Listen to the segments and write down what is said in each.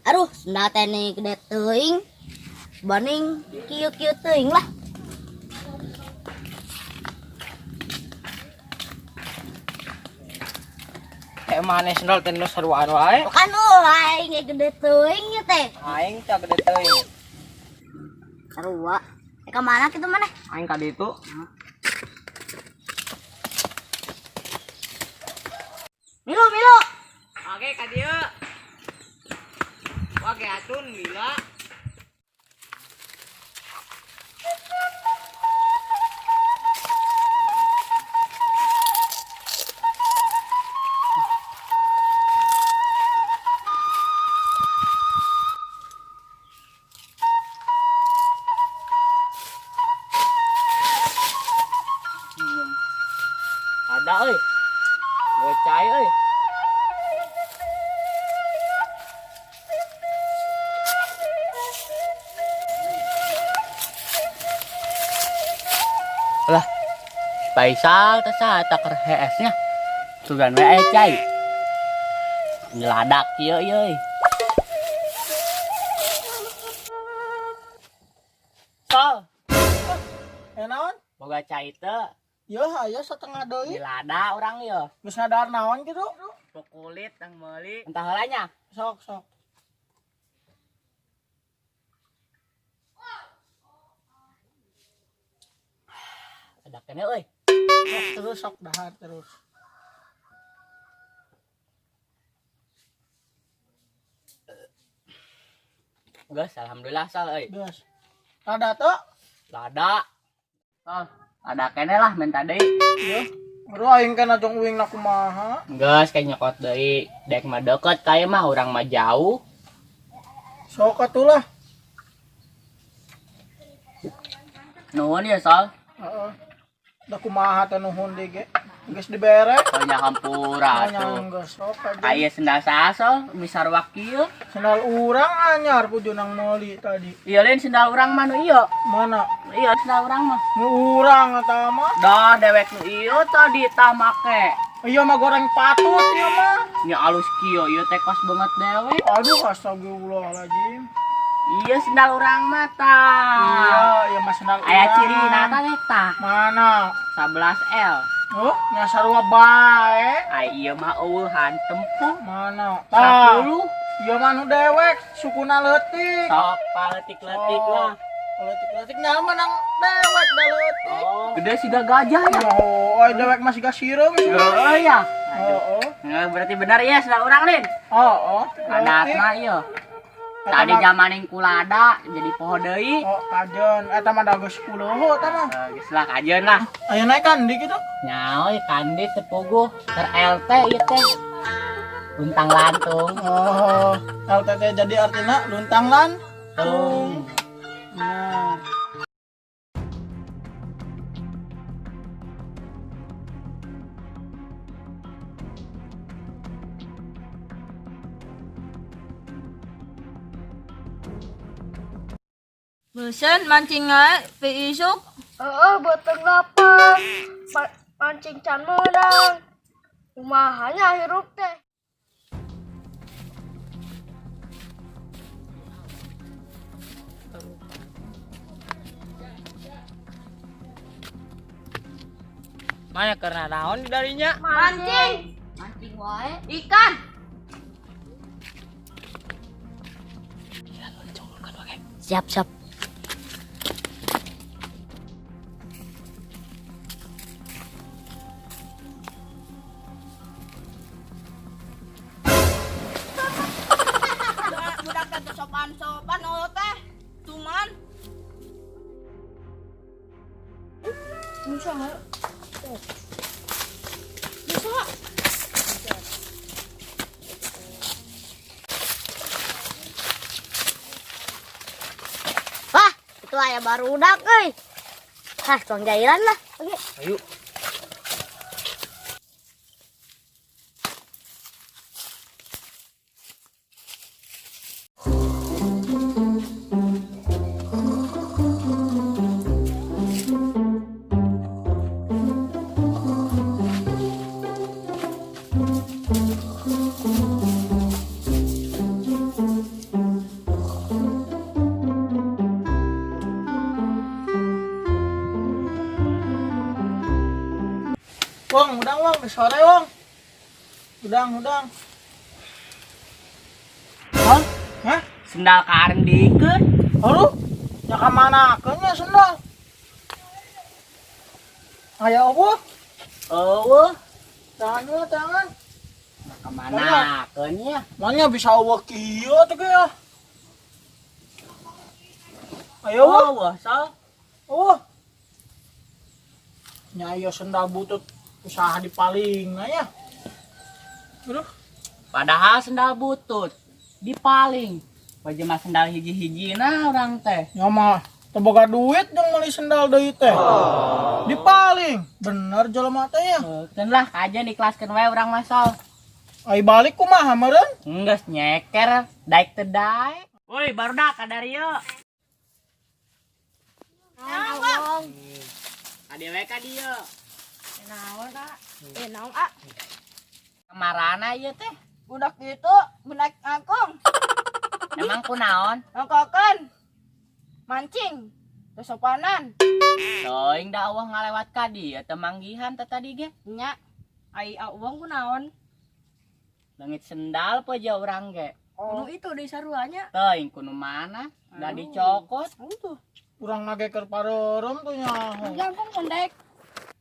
Aduh, senda teh gede teuing. Baning kieu-kieu teuing lah. Kayak mana sendal teh nu saruan wae? Kan aing gede teuing ya teh. Aing teh gede teuing. Sarua. Ka mana kitu maneh? Aing ka ditu. Milu, milu. Oke ka dieu. Oke atun gila. Ada euy. Bocai euy. Lah, Faisal teh saha keur HS-nya? Sugan we cai. Nyeladak kieu euy. Sol. Naon? Boga cai teh. Yo aya setengah deui. Nyelada urang ieu. Geus ngadar naon kitu? Kulit tang meuli. Entah heulanya. Sok sok. Ada kene euy. Sok terus sok dahar terus. Geus alhamdulillah Sal euy. Geus. Rada teu? Lada. Sal, ada kene lah minta deui. Yo. Aduh aing kana jong uing na kumaha? Geus kayak nyokot deui. Dek mah deket kayak mah urang mah jauh. Sok atulah. Nuhun ya Sal. Heeh. Da kumaha teh nuhun deui ge. Geus dibere. Soalnya hampura Anyang tuh. geus sok aja. Aya sendal saha misar wakieu. Sendal urang anyar ku junang meuli tadi. Ieu lain sendal urang mah nu ieu. Mana? Iya sendal urang mah. Nu urang eta mah. Dah dewek nu ieu tadi tah make. Ieu mah goreng patut ieu mah. Nya alus kieu ieu teh kos banget dewek. Aduh astagfirullahaladzim. Iya sendal urang mah tah. Iya, ieu mah sendal urang. Aya cirina tah tah. Mana? 11L. Oh, nya sarua bae. Ai ieu mah eueuh tempuh. Mana? Tah. 10. Ieu mah nu dewek, sukuna leutik. Sok paletik-letik lah. Leutik-leutik nya mah nang dewek da leutik. Oh, gede siga gajah ya. Oh, oi dewek masih gak sireung. Oh ya. Oh, Nah, berarti benar ya sendal urang lin. oh. Adatna ieu. Tadi zamaning kulada jadi poho deui. Oh, kajen. Eta mah da geus 10 eta mah. Geus lah kajeun lah. Aya naik kandi kitu. Nyaoi kandi sepuguh ter LT ieu teh. Luntang lantung. Oh, LTT jadi artinya luntang Tung. Nah. Bosan mancing ae, pi isuk. Beuteung lapar. Mancing can meunang. Kumahanya hirup teh. Mana karena naon darinya? Mancing. Mancing wae. Ikan. Siap, siap. Budak teh sopan-sopan oh teh. Cuman Musa nggak? Wah, itu aya barudak euy. Hah, tong jairan lah. Oke. Ayo. Wong, sore Wong. Udang. Hah? Hah? Sendal karen dikeun. Aduh, ya kemana akhirnya sendal? Ayo apa? Eueuh, Tangan. kemana keunnya? Mana bisa awak kieu tuh ya? Ayo, Eueuh, so. oh. Nyaya sendal butut usaha dipaling ya. Aduh, Padahal sendal butut dipaling. Pajama sendal hiji-hiji nah orang teh. nyama teboga duit jeung meuli sendal deui teh. Dipaling. Bener jelema teh ya. Keun lah aja dikelaskeun wae urang masal. Ai balik kumaha meureun? Enggeus nyeker, daek teu daek. Woi, barudak ka Dario. Adewe ka dieu. Naon ah? Naon ah? Kemarana ieu teh? Budak itu menaik ngangkung. Emang kunaon? Ngangkokeun. Mancing. Kesopanan. Teuing da Allah ngalewat ka dieu teu manggihan teh tadi ge. Nya. Ai uang kunaon? Leungit sendal peja urang ge. Kudu itu di saruanya. Teuing kuno mana? Da dicokot. Itu. Urang nageker pareureum tuh nyaho. Ngangkung pendek.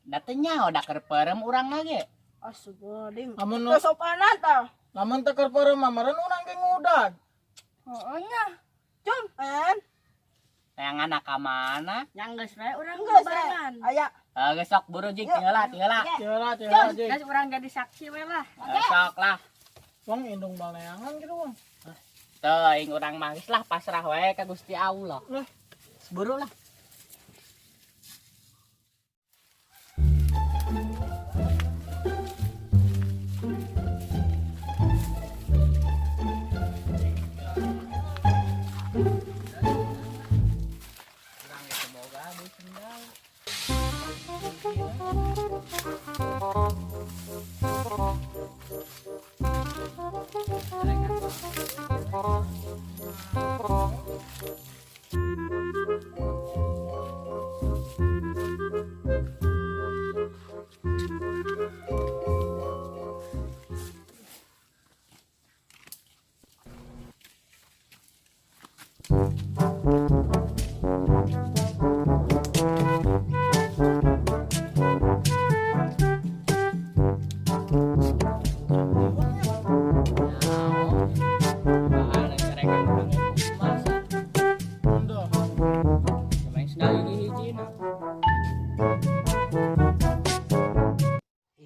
Da teu nyaho da keur peureum urang ge. Astagfirullahaladzim. Lamun Kesopanan tah. lamun teu keur pareureum mah meureun urang ge ngudag. Nya. Cum, en. Sayangan ka mana? Yang geus we urang Geus, barengan. Aya. Geus sok buru jik tinggal. Tiara Jing. Geus urang jadi saksi we lah. Sok lah. Wong indung baleangan gitu Wong. Teuing urang mah geus lah pasrah wae ka Gusti Allah. Lah. Buru lah.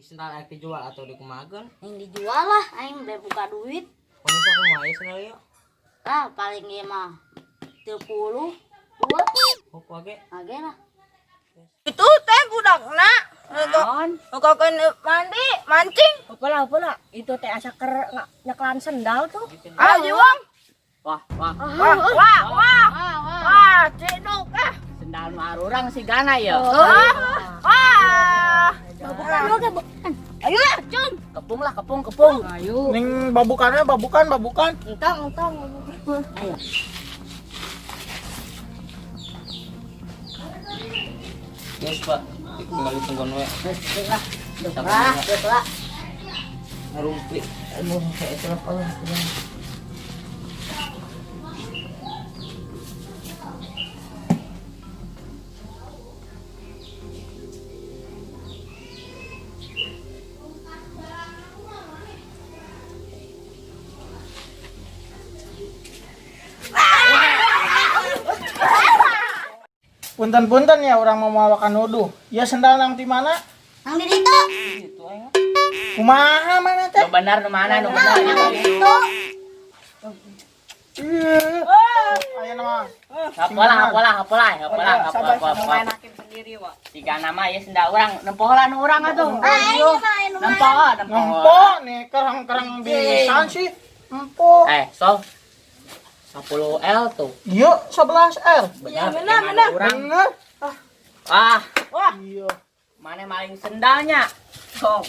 Sendal air dijual atau dikumahakeun? Yang dijual lah, aing udah buka duit. Pangsa kumaha sendal ieu? Ah, paling ieu mah 30 2 Hop ge. age lah. Itu teh budakna. Naon? Ngangkokeun mandi, mancing. Apalah. Itu teh asa keur nyeklan sendal tuh. Ayo uang. Wah, Wah, ciduk ah. sendal nu arurang si Gana ya. Bukan oke, bukan. Ayo lah, cum. Kepung lah, kepung. Ayo. Ning babukannya babukan. Entang. Yes, Pak. Tinggal ditungguan we. Lah. Ngarumpi. Aduh, kayak telepon. Punten ya orang mau mawakan nuduh. Ya sendal nang di mana? Nang di ditu. Kumaha mana teh? Nu benar nu mana nu benar. Aya nama. Hapolah. Mainakin sendiri, Wak. Si Gana mah ya sendal urang, nempoh nu urang atuh. Ayo main Nempoh. Nempo nih kerang pisan sih. Nempo. Sol 10L tuh. Iya 11L. Benar. Urang. Bener. Wah, Iya. mana maling sendalnya? Sok.